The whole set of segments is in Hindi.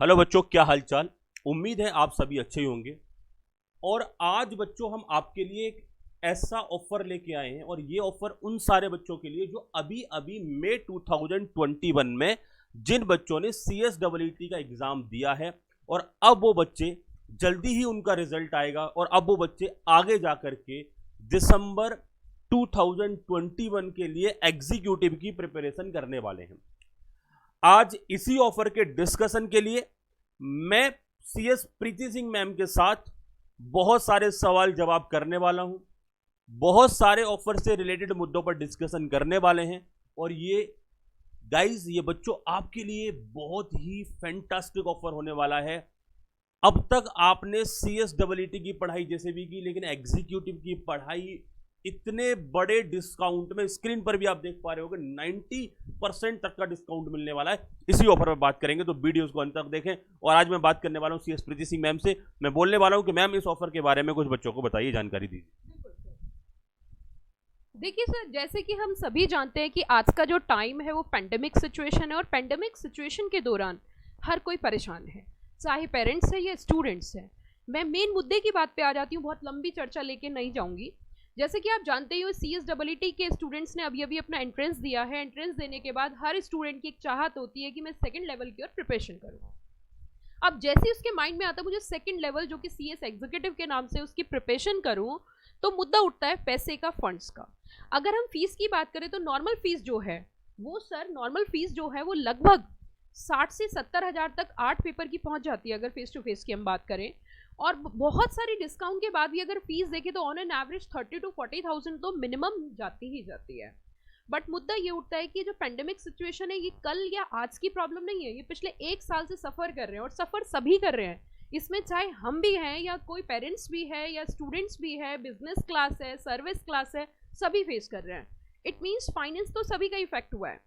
हेलो बच्चों, क्या हालचाल। उम्मीद है आप सभी अच्छे ही होंगे। और आज बच्चों हम आपके लिए एक ऐसा ऑफर लेके आए हैं, और ये ऑफर उन सारे बच्चों के लिए जो अभी अभी मई 2021 में जिन बच्चों ने CSEE का एग्जाम दिया है, और अब वो बच्चे जल्दी ही उनका रिजल्ट आएगा, और अब वो बच्चे आगे जाकर के दिसंबर 2021 के लिए एग्जीक्यूटिव की प्रिपरेशन करने वाले हैं। आज इसी ऑफर के डिस्कशन के लिए मैं CS प्रीति सिंह मैम के साथ बहुत सारे सवाल जवाब करने वाला हूं, बहुत सारे ऑफर से रिलेटेड मुद्दों पर डिस्कशन करने वाले हैं। और ये गाइस, ये बच्चों आपके लिए बहुत ही फैंटास्टिक ऑफर होने वाला है। अब तक आपने CSEE की पढ़ाई जैसे भी की, लेकिन एग्जीक्यूटिव की पढ़ाई इतने बड़े डिस्काउंट में, स्क्रीन पर भी आप देख पा रहे होंगे 90% तक का डिस्काउंट मिलने वाला है। इसी ऑफर में बात करेंगे, तो वीडियोस को अंत तक देखें। और आज मैं बात करने वाला हूं CS प्रीति सिंह मैम से। मैं बोलने वाला हूं कि मैम, इस ऑफर के बारे में कुछ बच्चों को बताइए, जानकारी दीजिए। देखिए सर, जैसे कि हम सभी जानते हैं कि आज का जो टाइम है वो पेंडेमिक सिचुएशन है, और पेंडेमिक सिचुएशन के दौरान हर कोई परेशान है, चाहे पेरेंट्स है या स्टूडेंट्स है। मैं मेन मुद्दे की बात पे आ जाती हूँ, बहुत लंबी चर्चा लेके नहीं जाऊंगी। जैसे कि आप जानते ही हो, CSEE के स्टूडेंट्स ने अभी अभी अपना एंट्रेंस दिया है। एंट्रेंस देने के बाद हर स्टूडेंट की एक चाहत होती है कि मैं सेकेंड लेवल की और प्रिपरेशन करूँ। अब जैसे ही उसके माइंड में आता है मुझे सेकेंड लेवल जो कि CS एग्जीक्यूटिव के नाम से उसकी प्रिपरेशन करूँ, तो मुद्दा उठता है पैसे का, फंड्स का। अगर हम फीस की बात करें तो नॉर्मल फीस जो है वो, सर नॉर्मल फीस जो है वो लगभग 60 से 70 हज़ार तक 8 पेपर की पहुंच जाती है, अगर फेस टू फेस की हम बात करें। और बहुत सारी डिस्काउंट के बाद भी अगर फीस देखें तो ऑन एन एवरेज 30 to 40,000 तो मिनिमम जाती ही जाती है। बट मुद्दा ये उठता है कि जो पेंडेमिक सिचुएशन है ये कल या आज की प्रॉब्लम नहीं है, ये पिछले 1 साल से सफ़र कर रहे हैं, और सफ़र सभी कर रहे हैं। इसमें चाहे हम भी हैं या कोई पेरेंट्स भी है या स्टूडेंट्स भी है, बिजनेस क्लास है, सर्विस क्लास है, सभी फेस कर रहे हैं। इट मीन्स फाइनेंस तो सभी का इफेक्ट हुआ है।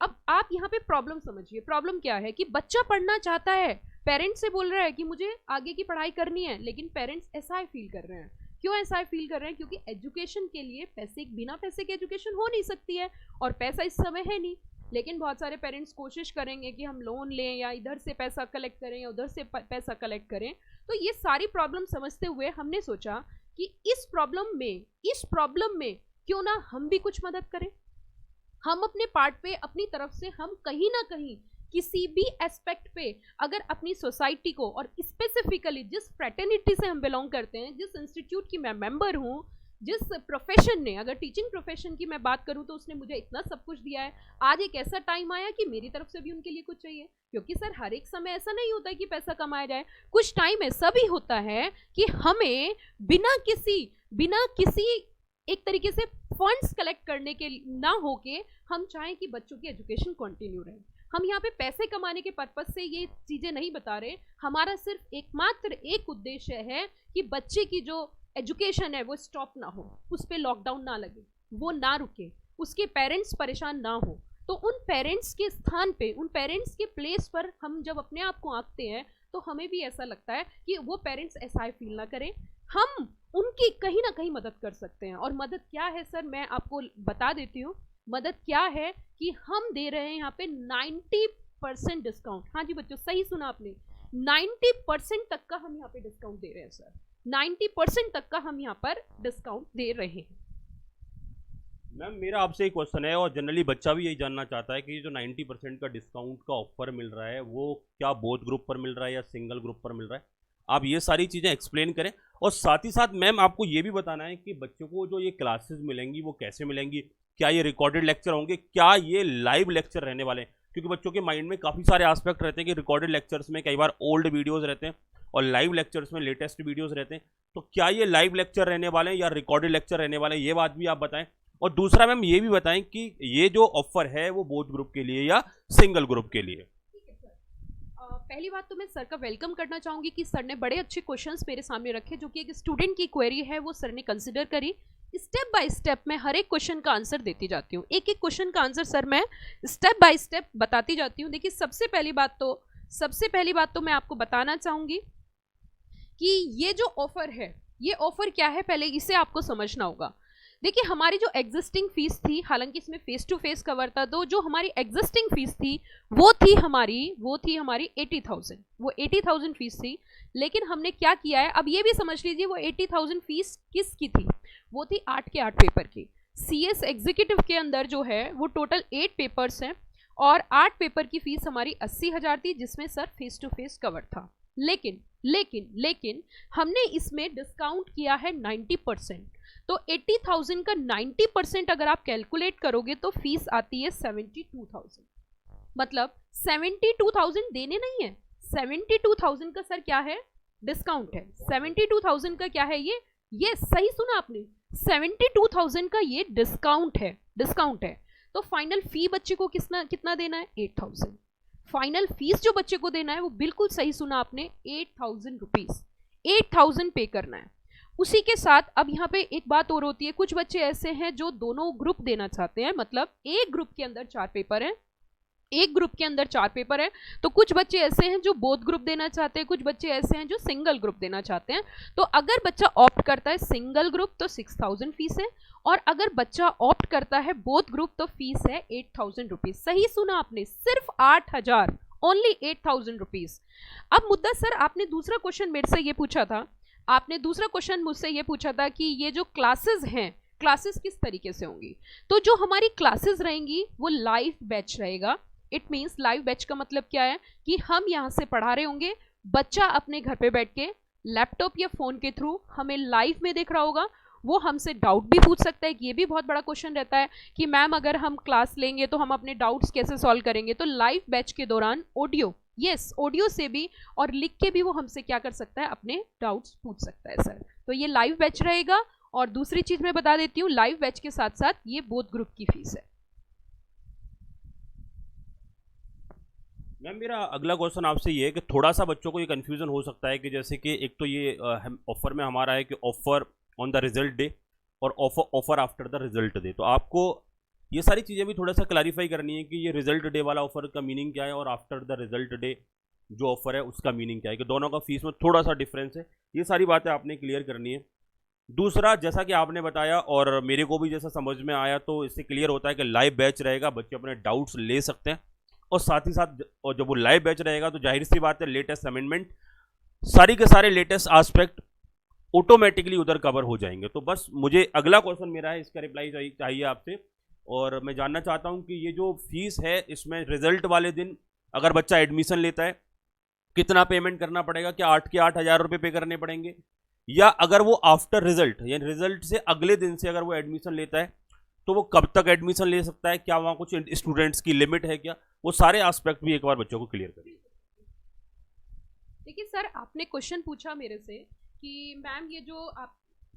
अब आप यहाँ पे प्रॉब्लम समझिए। प्रॉब्लम क्या है कि बच्चा पढ़ना चाहता है, पेरेंट्स से बोल रहा है कि मुझे आगे की पढ़ाई करनी है, लेकिन पेरेंट्स ऐसा फील कर रहे हैं। क्यों ऐसा फील कर रहे हैं? क्योंकि एजुकेशन के लिए पैसे, बिना पैसे के एजुकेशन हो नहीं सकती है, और पैसा इस समय है नहीं। लेकिन बहुत सारे पेरेंट्स कोशिश करेंगे कि हम लोन लें, या इधर से पैसा कलेक्ट करें या उधर से पैसा कलेक्ट करें। तो ये सारी प्रॉब्लम समझते हुए हमने सोचा कि इस प्रॉब्लम में क्यों ना हम भी कुछ मदद करें। हम अपने पार्ट पे, अपनी तरफ से हम कहीं ना कहीं किसी भी एस्पेक्ट पे अगर अपनी सोसाइटी को, और स्पेसिफिकली जिस फ्रेटर्निटी से हम बिलोंग करते हैं, जिस इंस्टीट्यूट की मैं मेंबर हूँ, जिस प्रोफेशन ने, अगर टीचिंग प्रोफेशन की मैं बात करूँ तो उसने मुझे इतना सब कुछ दिया है, आज एक ऐसा टाइम आया कि मेरी तरफ से भी उनके लिए कुछ चाहिए। क्योंकि सर हर एक समय ऐसा नहीं होता है कि पैसा कमाया जाए, कुछ टाइम ऐसा भी होता है कि हमें बिना किसी एक तरीके से फंड्स कलेक्ट करने के ना होके हम चाहें कि बच्चों की एजुकेशन कंटिन्यू रहे। हम यहाँ पे पैसे कमाने के पर्पज से ये चीज़ें नहीं बता रहे। हमारा सिर्फ एकमात्र एक उद्देश्य है कि बच्चे की जो एजुकेशन है वो स्टॉप ना हो, उस पर लॉकडाउन ना लगे, वो ना रुके, उसके पेरेंट्स परेशान ना हो। तो उन पेरेंट्स के स्थान पे, उन पेरेंट्स के प्लेस पर हम जब अपने आप को आंकते हैं तो हमें भी ऐसा लगता है कि वो पेरेंट्स ऐसा फील ना करें, हम उनकी कहीं ना कहीं मदद कर सकते हैं। और मदद क्या है सर, मैं आपको बता देती हूँ। मदद क्या है कि हम दे रहे हैं यहाँ पे 90% डिस्काउंट। हाँ जी बच्चों, सही सुना आपने, 90% तक का हम यहाँ पे डिस्काउंट दे रहे हैं सर। 90% तक का हम यहाँ पर डिस्काउंट दे रहे हैं। मैम, मेरा आपसे एक क्वेश्चन है, और जनरली बच्चा भी यही जानना चाहता है कि जो 90% का डिस्काउंट का ऑफर मिल रहा है वो क्या बोथ ग्रुप पर मिल रहा है या सिंगल ग्रुप पर मिल रहा है। आप ये सारी चीज़ें एक्सप्लेन करें। और साथ ही साथ मैम, आपको ये भी बताना है कि बच्चों को जो ये क्लासेस मिलेंगी वो कैसे मिलेंगी। क्या ये रिकॉर्डेड लेक्चर होंगे, क्या ये लाइव लेक्चर रहने वाले हैं? क्योंकि बच्चों के माइंड में काफ़ी सारे एस्पेक्ट रहते हैं कि रिकॉर्डेड लेक्चर्स में कई बार ओल्ड वीडियोज़ रहते हैं और लाइव लेक्चर्स में लेटेस्ट वीडियोज़ रहते हैं। तो क्या ये लाइव लेक्चर रहने वाले हैं या रिकॉर्डेड लेक्चर रहने वाले हैं, ये बात भी आप बताएं। और दूसरा मैम, ये भी बताएं कि ये जो ऑफर है वो बोथ ग्रुप के लिए या सिंगल ग्रुप के लिए। पहली बात तो मैं सर का वेलकम करना चाहूँगी कि सर ने बड़े अच्छे क्वेश्चंस मेरे सामने रखे, जो कि एक स्टूडेंट की क्वेरी है वो सर ने कंसिडर करी। स्टेप बाय स्टेप मैं हर एक क्वेश्चन का आंसर देती जाती हूँ, एक एक क्वेश्चन का आंसर सर मैं स्टेप बाय स्टेप बताती जाती हूँ। देखिए, सबसे पहली बात तो मैं आपको बताना चाहूँगी कि ये जो ऑफर है, ये ऑफर क्या है, पहले इसे आपको समझना होगा। देखिए हमारी जो एग्जिस्टिंग फीस थी, हालांकि इसमें फेस टू फेस कवर था, तो जो हमारी एग्जिस्टिंग फीस थी वो थी हमारी 80,000, वो 80,000 फीस थी। लेकिन हमने क्या किया है, अब ये भी समझ लीजिए वो 80,000 फीस किसकी थी, वो थी 8 के 8 पेपर की। CS एग्जीक्यूटिव के अंदर जो है वो टोटल 8 पेपर्स हैं और 8 पेपर की फीस हमारी 80,000 थी, जिसमें sir face to face cover था। लेकिन हमने इसमें डिस्काउंट किया है 90%। तो 80,000 का 90% अगर आप कैलकुलेट करोगे तो फीस आती है 72,000। मतलब 72,000 देने नहीं है, 72,000 का सर क्या है, डिस्काउंट है। 72,000 का क्या है, ये सही सुना आपने, 72,000 का ये डिस्काउंट है। तो फाइनल फी बच्चे को कितना देना है, 8,000। फाइनल फीस जो बच्चे को देना है वो बिल्कुल सही सुना आपने, 8,000 रुपीज, 8,000 पे करना है। उसी के साथ अब यहाँ पे एक बात और होती है, कुछ बच्चे ऐसे हैं जो दोनों ग्रुप देना चाहते हैं, मतलब एक ग्रुप के अंदर 4 पेपर है, तो कुछ बच्चे ऐसे हैं जो बोथ ग्रुप देना चाहते हैं, कुछ बच्चे ऐसे हैं जो सिंगल ग्रुप देना चाहते हैं। तो अगर बच्चा ऑप्ट करता है सिंगल ग्रुप तो 6,000 फीस है, और अगर बच्चा ऑप्ट करता है बोथ ग्रुप तो फीस है 8,000 रुपीज। सही सुना आपने, सिर्फ 8,000, ओनली 8,000 रुपीज। अब मुद्दा सर, आपने दूसरा क्वेश्चन मेरे से ये पूछा था, आपने दूसरा क्वेश्चन मुझसे ये पूछा था कि ये जो क्लासेस हैं, क्लासेस किस तरीके से होंगी। तो जो हमारी क्लासेस रहेंगी वो लाइव बैच रहेगा। इट मीन्स लाइव बैच का मतलब क्या है कि हम यहाँ से पढ़ा रहे होंगे, बच्चा अपने घर पे बैठ के लैपटॉप या फोन के थ्रू हमें लाइव में देख रहा होगा। वो हमसे डाउट भी पूछ सकता है कि ये भी बहुत बड़ा क्वेश्चन रहता है कि मैम अगर हम क्लास लेंगे तो हम अपने डाउट्स कैसे सॉल्व करेंगे। तो लाइव बैच के दौरान ऑडियो, यस ऑडियो से भी और लिख के भी वो हमसे क्या कर सकता है, अपने डाउट्स पूछ सकता है सर। तो ये लाइव बैच रहेगा। और दूसरी चीज मैं बता देती हूँ, लाइव बैच के साथ साथ ये बोथ ग्रुप की फीस है। मैम मेरा अगला क्वेश्चन आपसे ये है कि थोड़ा सा बच्चों को ये कन्फ्यूजन हो सकता है कि जैसे कि एक तो ये ऑफर में हमारा है कि offer on the result day और offer after the result day. तो आपको ये सारी चीज़ें भी थोड़ा सा क्लैरिफाई करनी है कि ये रिजल्ट डे वाला ऑफर का मीनिंग क्या है और आफ्टर द रिजल्ट डे जो ऑफर है उसका मीनिंग क्या है, कि दोनों का फीस में थोड़ा सा डिफरेंस है। ये सारी बातें आपने क्लियर करनी है। दूसरा, जैसा कि आपने बताया और मेरे को भी जैसा समझ में आया, तो इससे क्लियर होता है कि लाइव बैच रहेगा, बच्चे अपने डाउट्स ले सकते हैं, और साथ ही साथ और जब वो लाइव बैच रहेगा तो जाहिर सी बात है लेटेस्ट अमेंडमेंट, सारी के सारे लेटेस्ट एस्पेक्ट ऑटोमेटिकली उधर कवर हो जाएंगे। तो बस मुझे अगला क्वेश्चन मेरा है, इसका रिप्लाई चाहिए आपसे, और मैं जानना चाहता हूं कि ये जो फीस है इसमें रिजल्ट वाले दिन अगर बच्चा एडमिशन लेता है कितना पेमेंट करना पड़ेगा, क्या 8 के 8,000 रुपये पे करने पड़ेंगे, या अगर वो आफ्टर रिजल्ट यानी रिजल्ट से अगले दिन से अगर वो एडमिशन लेता है तो वो कब तक एडमिशन ले सकता है, क्या वहाँ कुछ स्टूडेंट्स की लिमिट है क्या, वो सारे एस्पेक्ट भी एक बार बच्चों को क्लियर करिए। देखिए सर, आपने क्वेश्चन पूछा मेरे से कि मैम ये जो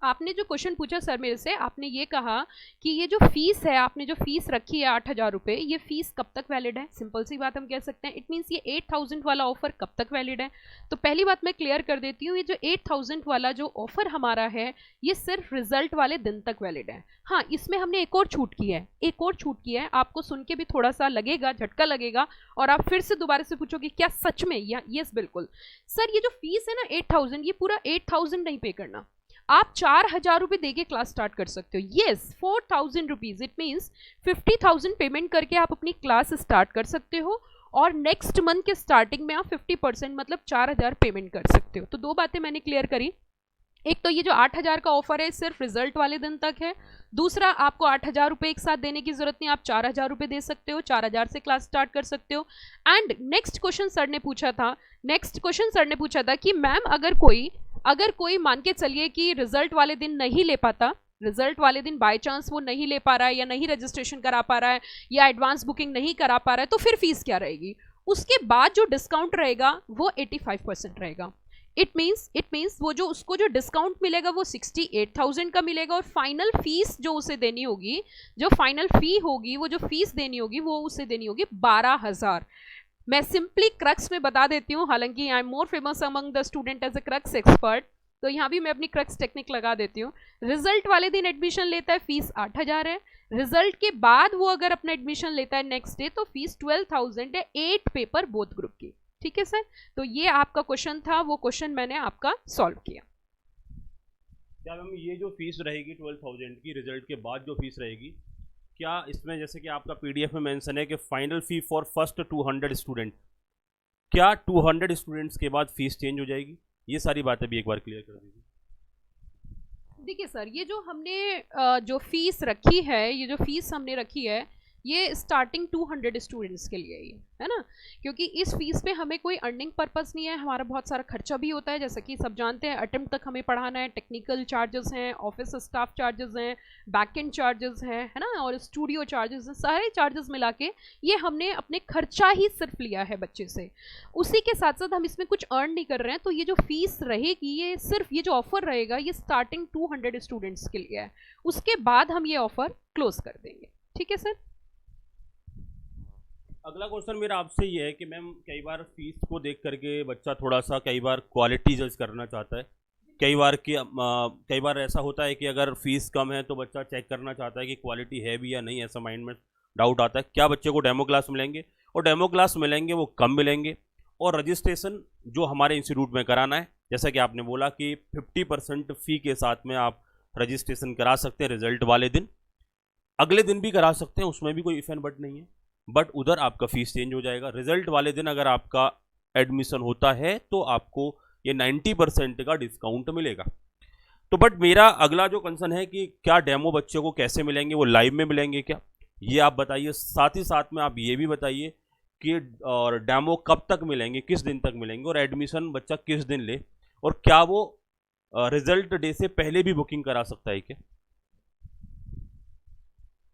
आपने जो क्वेश्चन पूछा सर मेरे से, आपने ये कहा कि ये जो फीस है, आपने जो फीस रखी है 8,000 रुपये, ये फीस कब तक वैलिड है। सिंपल सी बात हम कह सकते हैं, इट मीन्स ये 8,000 वाला ऑफर कब तक वैलिड है। तो पहली बात मैं क्लियर कर देती हूँ, ये जो 8,000 वाला जो ऑफर हमारा है ये सिर्फ रिजल्ट वाले दिन तक वैलिड है। हाँ, इसमें हमने एक और छूट की है, आपको सुन के भी थोड़ा सा लगेगा, झटका लगेगा, और आप फिर से दोबारा से पूछोगे क्या सच में, या यस बिल्कुल सर, ये जो फीस है ना 8,000, ये पूरा 8,000 नहीं पे करना, आप 4,000 रुपये देके क्लास स्टार्ट कर सकते हो। Yes, 4,000 rupees, it means 50,000 payment करके आप अपनी क्लास स्टार्ट कर सकते हो, और नेक्स्ट मंथ के स्टार्टिंग में आप 50% मतलब 4,000 पेमेंट कर सकते हो। तो दो बातें मैंने क्लियर करी, एक तो ये जो 8,000 का ऑफर है सिर्फ रिजल्ट वाले दिन तक है, दूसरा आपको 8,000 रुपये एक साथ देने की जरूरत नहीं, आप 4,000 रुपये दे सकते हो, 4,000 से क्लास स्टार्ट कर सकते हो। एंड नेक्स्ट क्वेश्चन सर ने पूछा था कि मैम अगर कोई मान के चलिए कि रिजल्ट वाले दिन नहीं ले पाता, रिजल्ट वाले दिन बाय चांस वो नहीं ले पा रहा है, या नहीं रजिस्ट्रेशन करा पा रहा है, या एडवांस बुकिंग नहीं करा पा रहा है, तो फिर फीस क्या रहेगी। उसके बाद जो डिस्काउंट रहेगा वो 85% रहेगा। इट मीन्स वो जो उसको जो डिस्काउंट मिलेगा वो 68,000 का मिलेगा, और फाइनल फीस जो उसे देनी होगी, जो फाइनल फी होगी, वो जो फीस देनी होगी वो उसे देनी होगी 12,000। मैं सिंपली क्रक्स में बता देती हूँ, हालांकि I am more famous among the student as a crux expert, तो यहाँ भी मैं अपनी क्रक्स टेक्निक लगा देती हूँ। रिजल्ट वाले दिन एडमिशन लेता है, फीस 8,000 है। रिजल्ट के बाद वो अगर अपना एडमिशन लेता है नेक्स्ट डे तो फीस 12,000 है, 8 पेपर बोथ ग्रुप की। ठीक है सर, तो ये आपका क्वेश्चन था, वो क्वेश्चन मैंने आपका सॉल्व किया। क्या मैम ये जो फीस रहेगी 12,000 की रिजल्ट के बाद जो फीस रहेगी, क्या इसमें जैसे कि आपका पीडीएफ में मेंशन है कि final fee for first 200 student, क्या 200 स्टूडेंट्स के बाद फीस चेंज हो जाएगी? ये सारी बातें भी एक बार क्लियर कर दीजिए। देखिए सर, ये जो हमने जो फीस रखी है, ये जो फीस हमने रखी है, ये स्टार्टिंग 200 स्टूडेंट्स के लिए ही है ना, क्योंकि इस फीस पे हमें कोई अर्निंग पर्पस नहीं है, हमारा बहुत सारा खर्चा भी होता है, जैसा कि सब जानते हैं, अटेम्प्ट तक हमें पढ़ाना है, टेक्निकल चार्जेस हैं, ऑफिस स्टाफ चार्जेस हैं, बैक एंड चार्जेस हैं, है ना, और स्टूडियो चार्जेस हैं, सारे चार्जेस मिला के ये हमने अपने खर्चा ही सिर्फ लिया है बच्चे से। उसी के साथ साथ हम इसमें कुछ अर्न नहीं कर रहे हैं, तो ये जो फीस रहेगी, ये सिर्फ ये जो ऑफर रहेगा ये स्टार्टिंग 200 स्टूडेंट्स के लिए है, उसके बाद हम ये ऑफर क्लोज कर देंगे। ठीक है सर। अगला क्वेश्चन मेरा आपसे ये है कि मैम कई बार फीस को देख करके बच्चा थोड़ा सा कई बार क्वालिटी जज करना चाहता है, कई बार ऐसा होता है कि अगर फीस कम है तो बच्चा चेक करना चाहता है कि क्वालिटी है भी या नहीं, ऐसा माइंड में डाउट आता है। क्या बच्चे को डेमो क्लास मिलेंगे? और डेमो क्लास मिलेंगे वो कम मिलेंगे, और रजिस्ट्रेशन जो हमारे इंस्टीट्यूट में कराना है, जैसा कि आपने बोला कि 50% फ़ी के साथ में आप रजिस्ट्रेशन करा सकते हैं रिजल्ट वाले दिन, अगले दिन भी करा सकते हैं, उसमें भी कोई इफ एंड बट नहीं है, बट उधर आपका फीस चेंज हो जाएगा। रिजल्ट वाले दिन अगर आपका एडमिशन होता है तो आपको ये 90% का डिस्काउंट मिलेगा। तो बट मेरा अगला जो कंसर्न है कि क्या डेमो बच्चे को कैसे मिलेंगे, वो लाइव में मिलेंगे क्या, ये आप बताइए। साथ ही साथ में आप ये भी बताइए कि और डेमो कब तक मिलेंगे, किस दिन तक मिलेंगे, और एडमिशन बच्चा किस दिन ले, और क्या वो रिजल्ट डे से पहले भी बुकिंग करा सकता है क्या?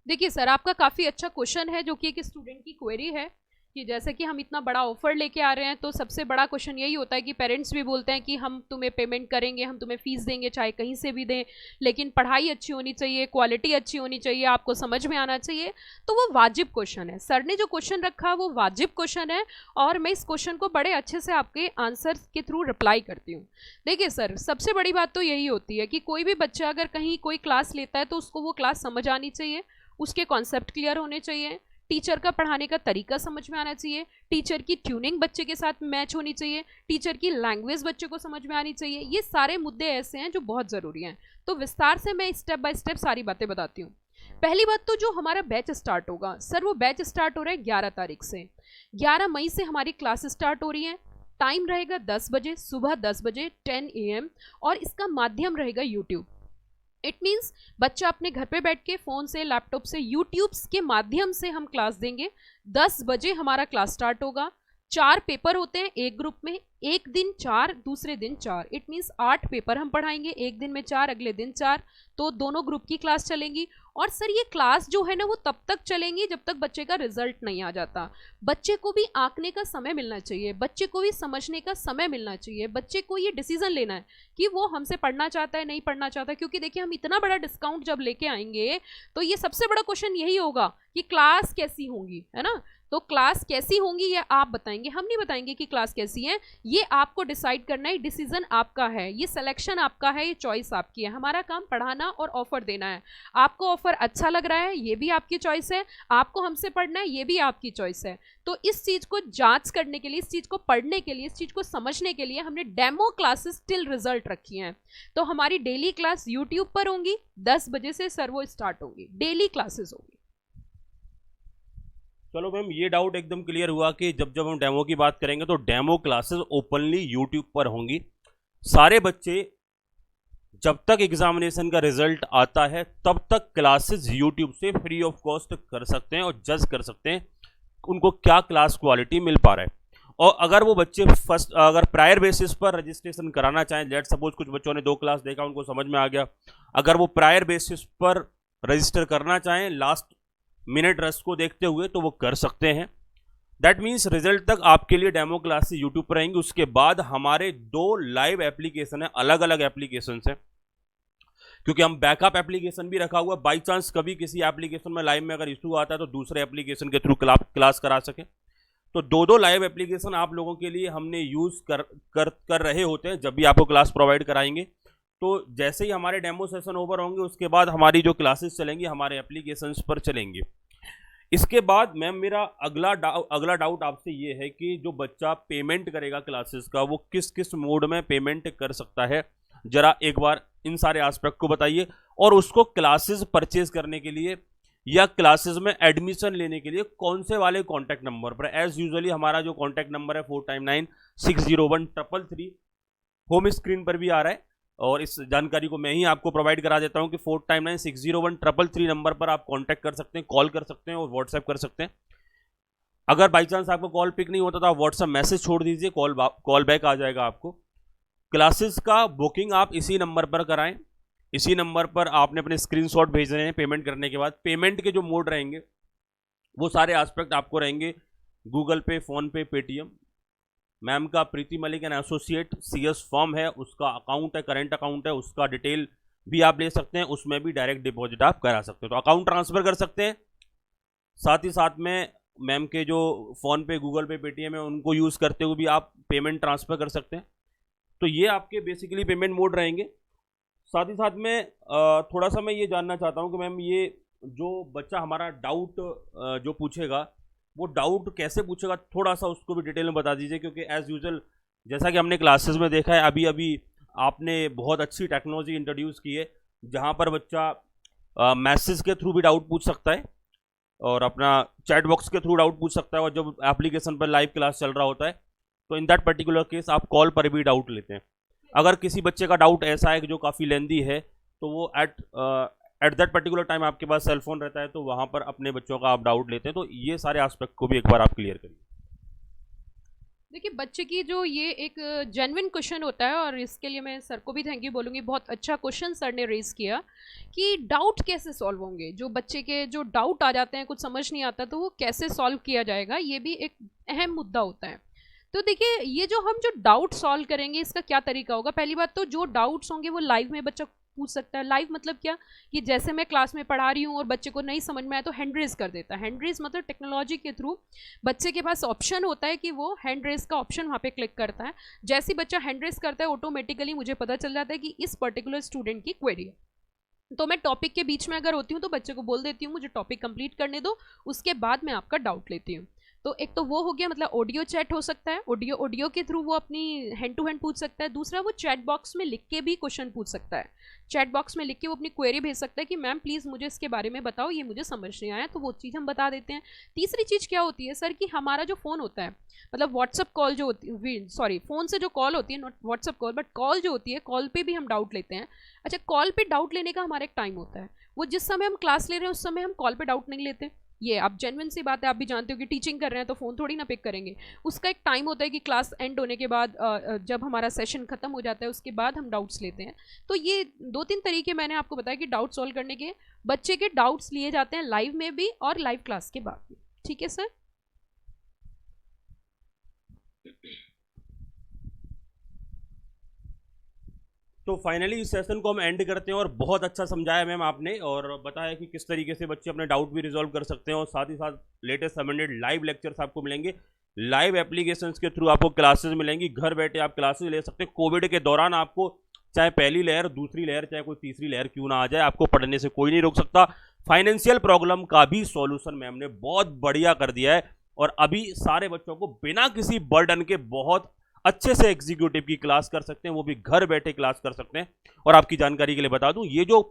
देखिए सर, आपका काफ़ी अच्छा क्वेश्चन है, जो कि एक स्टूडेंट की क्वेरी है कि जैसे कि हम इतना बड़ा ऑफर लेके आ रहे हैं, तो सबसे बड़ा क्वेश्चन यही होता है कि पेरेंट्स भी बोलते हैं कि हम तुम्हें पेमेंट करेंगे, हम तुम्हें फीस देंगे, चाहे कहीं से भी दें, लेकिन पढ़ाई अच्छी होनी चाहिए, क्वालिटी अच्छी होनी चाहिए, आपको समझ में आना चाहिए। तो वो वाजिब क्वेश्चन है, सर ने जो क्वेश्चन रखा वो वाजिब क्वेश्चन है, और मैं इस क्वेश्चन को बड़े अच्छे से आपके आंसर के थ्रू रिप्लाई करती हूँ। देखिए सर, सबसे बड़ी बात तो यही होती है कि कोई भी बच्चा अगर कहीं कोई क्लास लेता है तो उसको वो क्लास समझ आनी चाहिए, उसके कॉन्सेप्ट क्लियर होने चाहिए, टीचर का पढ़ाने का तरीका समझ में आना चाहिए, टीचर की ट्यूनिंग बच्चे के साथ मैच होनी चाहिए, टीचर की लैंग्वेज बच्चे को समझ में आनी चाहिए। ये सारे मुद्दे ऐसे हैं जो बहुत ज़रूरी हैं। तो विस्तार से मैं स्टेप बाय स्टेप सारी बातें बताती हूँ। पहली बात तो जो हमारा बैच स्टार्ट होगा सर, वो बैच स्टार्ट हो रहा है 11 तारीख से। 11 मई से हमारी क्लास स्टार्ट हो रही है। टाइम रहेगा 10 बजे, सुबह 10 बजे 10 AM, और इसका माध्यम रहेगा यूट्यूब। इट मीन्स बच्चा अपने घर पे बैठ के फ़ोन से, लैपटॉप से, यूट्यूब के माध्यम से हम क्लास देंगे। 10 बजे हमारा क्लास स्टार्ट होगा। 4 पेपर होते हैं एक ग्रुप में, एक दिन 4, दूसरे दिन 4, इट मीन्स 8 पेपर हम पढ़ाएंगे, एक दिन में 4, अगले दिन 4, तो दोनों ग्रुप की क्लास चलेंगी। और सर ये क्लास जो है ना, वो तब तक चलेंगी जब तक बच्चे का रिजल्ट नहीं आ जाता। बच्चे को भी आंकने का समय मिलना चाहिए, बच्चे को भी समझने का समय मिलना चाहिए, बच्चे को ये डिसीजन लेना है कि वो हमसे पढ़ना चाहता है, नहीं पढ़ना चाहता। क्योंकि देखिए, हम इतना बड़ा डिस्काउंट जब लेके आएंगे तो ये सबसे बड़ा क्वेश्चन यही होगा कि क्लास कैसी होंगी, है ना। तो क्लास कैसी होंगी ये आप बताएंगे, हम नहीं बताएंगे कि क्लास कैसी है। ये आपको डिसाइड करना है, डिसीजन आपका है, ये सिलेक्शन आपका है, ये चॉइस आपकी है। हमारा काम पढ़ाना और ऑफर देना है। आपको ऑफर अच्छा लग रहा है, ये भी आपकी चॉइस है, आपको हमसे पढ़ना है, ये भी आपकी चॉइस है। तो इस चीज़ को जांच करने के लिए, इस चीज़ को पढ़ने के लिए, इस चीज़ को समझने के लिए हमने डेमो क्लासेस टिल रिजल्ट रखी हैं। तो हमारी डेली क्लास यूट्यूब पर होंगी, 10 बजे से सर वो स्टार्ट होगी, डेली क्लासेस होगी। चलो मैम, ये डाउट एकदम क्लियर हुआ कि जब जब हम डेमो की बात करेंगे तो डेमो क्लासेस ओपनली यूट्यूब पर होंगी। सारे बच्चे जब तक एग्जामिनेशन का रिजल्ट आता है तब तक क्लासेस यूट्यूब से फ्री ऑफ कॉस्ट कर सकते हैं और जज कर सकते हैं उनको क्या क्लास क्वालिटी मिल पा रहा है। और अगर वो बच्चे अगर प्रायर बेसिस पर रजिस्ट्रेशन कराना चाहें, लेट सपोज कुछ बच्चों ने 2 क्लास देखा, उनको समझ में आ गया, अगर वो प्रायर बेसिस पर रजिस्टर करना चाहें लास्ट मिनट रश को देखते हुए, तो वो कर सकते हैं। दैट मीन्स रिजल्ट तक आपके लिए डेमो क्लासेस यूट्यूब पर रहेंगी। उसके बाद हमारे 2 लाइव एप्लीकेशन है, अलग अलग एप्लीकेशन है, क्योंकि हम बैकअप एप्लीकेशन भी रखा हुआ, बाई चांस कभी किसी एप्लीकेशन में लाइव में अगर इशू आता है तो दूसरे एप्लीकेशन के थ्रू क्लास करा सके। तो 2 लाइव एप्लीकेशन आप लोगों के लिए हमने यूज़ कर रहे होते हैं जब भी आपको क्लास प्रोवाइड कराएंगे। तो जैसे ही हमारे डेमो सेशन ओवर होंगे उसके बाद हमारी जो क्लासेस चलेंगी हमारे एप्लीकेशंस पर चलेंगे। इसके बाद मैम मेरा अगला डाउट आपसे ये है कि जो बच्चा पेमेंट करेगा क्लासेस का, वो किस किस मोड में पेमेंट कर सकता है, ज़रा एक बार इन सारे एस्पेक्ट को बताइए, और उसको क्लासेस परचेज करने के लिए या क्लासेस में एडमिशन लेने के लिए कौन से वाले कॉन्टैक्ट नंबर पर। एज यूजुअली हमारा जो कॉन्टैक्ट नंबर है 49960133 होम स्क्रीन पर भी आ रहा है, और इस जानकारी को मैं ही आपको प्रोवाइड करा देता हूं कि 49960133 नंबर पर आप कांटेक्ट कर सकते हैं, कॉल कर सकते हैं और व्हाट्सएप कर सकते हैं। अगर बाई चांस आपको कॉल पिक नहीं होता तो आप व्हाट्सएप मैसेज छोड़ दीजिए, कॉल बैक आ जाएगा आपको। क्लासेस का बुकिंग आप इसी नंबर पर कराएं, इसी नंबर पर आपने अपने स्क्रीनशॉट भेजने हैं पेमेंट करने के बाद। पेमेंट के जो मोड रहेंगे वो सारे एस्पेक्ट आपको रहेंगे गूगल पे, फोन पे, पेटीएम। मैम का Preeti Malik and associate CS form है, उसका अकाउंट है, करंट अकाउंट है, उसका डिटेल भी आप ले सकते हैं, उसमें भी डायरेक्ट डिपॉजिट आप करा सकते हो, तो अकाउंट ट्रांसफर कर सकते हैं। साथ ही साथ में मैम के जो फ़ोन पे, गूगल पे, पेटीएम है, उनको यूज़ करते हुए भी आप पेमेंट ट्रांसफ़र कर सकते हैं। तो ये आपके बेसिकली पेमेंट मोड रहेंगे। साथ ही साथ में थोड़ा सा मैं ये जानना चाहता हूँ कि मैम ये जो बच्चा हमारा डाउट जो पूछेगा वो डाउट कैसे पूछेगा, थोड़ा सा उसको भी डिटेल में बता दीजिए, क्योंकि एज़ यूजुअल जैसा कि हमने क्लासेस में देखा है, अभी अभी आपने बहुत अच्छी टेक्नोलॉजी इंट्रोड्यूस की है जहाँ पर बच्चा मैसेज के थ्रू भी डाउट पूछ सकता है और अपना चैट बॉक्स के थ्रू डाउट पूछ सकता है, और जब एप्लीकेशन पर लाइव क्लास चल रहा होता है तो इन दैट पर्टिकुलर केस आप कॉल पर भी डाउट लेते हैं। अगर किसी बच्चे का डाउट ऐसा है कि जो काफ़ी लेंदी है तो वो एट दैट पर्टिकुलर टाइम आपके पास सेल फोन रहता है, तो वहाँ पर अपने बच्चों का आप डाउट लेते हैं। तो ये सारे एस्पेक्ट को भी एक बार आप क्लियर करिए। देखिए, बच्चे की जो ये एक जेन्युइन क्वेश्चन होता है, और इसके लिए मैं सर को भी थैंक यू बोलूँगी, बहुत अच्छा क्वेश्चन सर ने रेज़ किया कि डाउट कैसे सॉल्व होंगे, जो बच्चे के जो डाउट आ जाते हैं, कुछ समझ नहीं आता, तो वो कैसे सॉल्व किया जाएगा, ये भी एक अहम मुद्दा होता है। तो देखिए, ये जो हम जो डाउट सॉल्व करेंगे इसका क्या तरीका होगा। पहली बात तो जो डाउट्स होंगे वो लाइव में बच्चा पूछ सकता है। लाइव मतलब क्या, कि जैसे मैं क्लास में पढ़ा रही हूँ और बच्चे को नहीं समझ में आया तो हैंड रेज कर देता है। हैंड रेज मतलब टेक्नोलॉजी के थ्रू बच्चे के पास ऑप्शन होता है कि वो हैंड रेज का ऑप्शन वहाँ पे क्लिक करता है। जैसे ही बच्चा हैंड रेज करता है ऑटोमेटिकली मुझे पता चल जाता है कि इस पर्टिकुलर स्टूडेंट की क्वेरी है। तो मैं टॉपिक के बीच में अगर होती हूँ तो बच्चे को बोल देती हूँ मुझे टॉपिक कंप्लीट करने दो, उसके बाद मैं आपका डाउट लेती हूँ। तो एक तो वो हो गया, मतलब ऑडियो चैट हो सकता है, ऑडियो के थ्रू वो अपनी हैंड टू हैंड पूछ सकता है। दूसरा, वो चैट बॉक्स में लिख के भी क्वेश्चन पूछ सकता है। चैट बॉक्स में लिख के वो अपनी क्वेरी भेज सकता है कि मैम प्लीज़ मुझे इसके बारे में बताओ, ये मुझे समझ नहीं आया, तो वो चीज़ हम बता देते हैं। तीसरी चीज़ क्या होती है सर, कि हमारा जो फ़ोन होता है, मतलब व्हाट्सअप कॉल जो होती है, सॉरी फ़ोन से जो कॉल होती है, not WhatsApp call but call जो होती है, कॉल पे भी हम डाउट लेते हैं। अच्छा, कॉल पे डाउट लेने का हमारा एक टाइम होता है, वो जिस समय हम क्लास ले रहे हैं उस समय हम कॉल पे डाउट नहीं लेते। ये आप जेन्युइन सी बात है, आप भी जानते हो कि टीचिंग कर रहे हैं तो फ़ोन थोड़ी ना पिक करेंगे। उसका एक टाइम होता है कि क्लास एंड होने के बाद जब हमारा सेशन खत्म हो जाता है उसके बाद हम डाउट्स लेते हैं। तो ये 2-3 तरीके मैंने आपको बताया कि डाउट सॉल्व करने के। बच्चे के डाउट्स लिए जाते हैं लाइव में भी और लाइव क्लास के बाद भी। ठीक है सर। तो फाइनली इस सेशन को हम एंड करते हैं, और बहुत अच्छा समझाया मैम आपने, और बताया कि किस तरीके से बच्चे अपने डाउट भी रिजॉल्व कर सकते हैं, और साथ ही साथ लेटेस्ट सबमिटेड लाइव लेक्चर्स आपको मिलेंगे, लाइव एप्लीकेशंस के थ्रू आपको क्लासेस मिलेंगी, घर बैठे आप क्लासेस ले सकते हैं। कोविड के दौरान आपको चाहे पहली लहर, दूसरी लहर, चाहे कोई तीसरी लहर क्यों ना आ जाए, आपको पढ़ने से कोई नहीं रोक सकता। फाइनेंशियल प्रॉब्लम का भी सॉल्यूशन मैम ने बहुत बढ़िया कर दिया है, और अभी सारे बच्चों को बिना किसी बर्डन के बहुत अच्छे से एग्जीक्यूटिव की क्लास कर सकते हैं, वो भी घर बैठे क्लास कर सकते हैं। और आपकी जानकारी के लिए बता दूं, ये जो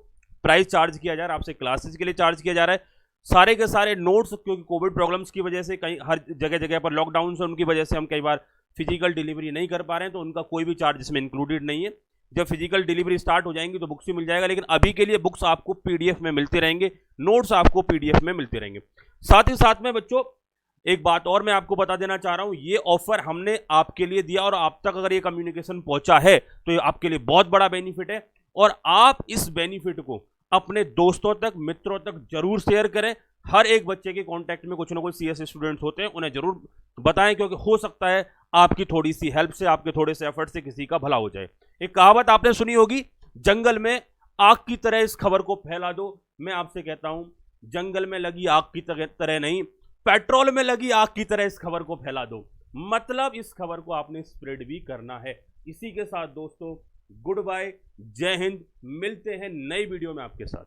प्राइस चार्ज किया जा रहा है आपसे क्लासेस के लिए चार्ज किया जा रहा है, सारे के सारे नोट्स, क्योंकि कोविड प्रॉब्लम्स की वजह से कहीं हर जगह जगह पर लॉकडाउन से उनकी वजह से हम कई बार फिजिकल डिलीवरी नहीं कर पा रहे हैं, तो उनका कोई भी चार्ज इसमें इंक्लूडेड नहीं है। जब फिजिकल डिलीवरी स्टार्ट हो जाएंगी तो बुक्स ही मिल जाएगा, लेकिन अभी के लिए बुक्स आपको PDF में मिलते रहेंगे, नोट्स आपको PDF में मिलते रहेंगे। साथ ही साथ में बच्चों एक बात और मैं आपको बता देना चाह रहा हूं, ये ऑफर हमने आपके लिए दिया, और आप तक अगर ये कम्युनिकेशन पहुंचा है तो ये आपके लिए बहुत बड़ा बेनिफिट है, और आप इस बेनिफिट को अपने दोस्तों तक, मित्रों तक जरूर शेयर करें। हर एक बच्चे के कांटेक्ट में कुछ ना कुछ CS स्टूडेंट्स होते हैं, उन्हें जरूर बताएं, क्योंकि हो सकता है आपकी थोड़ी सी हेल्प से, आपके थोड़े से एफर्ट से किसी का भला हो जाए। एक कहावत आपने सुनी होगी, जंगल में आग की तरह इस खबर को फैला दो। मैं आपसे कहता हूं, जंगल में लगी आग की तरह नहीं, पेट्रोल में लगी आग की तरह इस खबर को फैला दो। मतलब इस खबर को आपने स्प्रेड भी करना है। इसी के साथ दोस्तों, गुड बाय, जय हिंद, मिलते हैं नई वीडियो में आपके साथ।